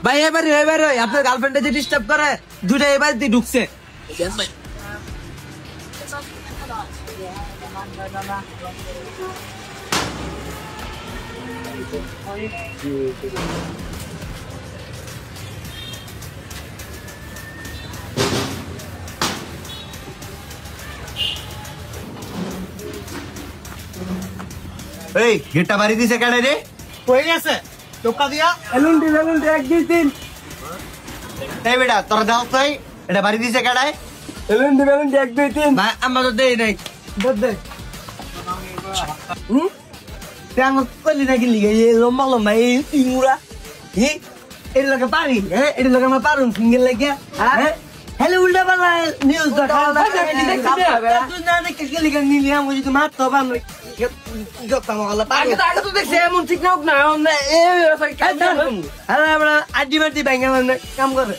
ভাই এবার আপনার গার্লফ্রেন্ডে যে ডিস্টার্ব করে দুটা এবার দিয়ে ঢুকছে। এই গেটটা বাড়ি দিছে কেডা রে? হয়ে গেছে টোকা দিয়া এলুন্ডি 1 2 3। এই বেটা তোরা দাও তাই এটা বাড়ি দিছে কেডায়? এলুন্ডি 1 2 3। ভাই আমরা তো দেই নাই দে তেমন কইলি নাকি লিগে এই লম্বা লম্বা এই ইমুরা এর লগে পারি এর লগে আমরা পারুন সিঙ্গেল লাগে হ্যালো উল্টা পাল্টা নিউজ দেখা তুই না দেখে গেলি কেন নিলি আমি যদি মারতে হবে আমরা আগে তো দেখছি এমন ঠিক না হোক না আমরা আড্ডি মাড্ডি ব্যাঙ্গা কাম করে।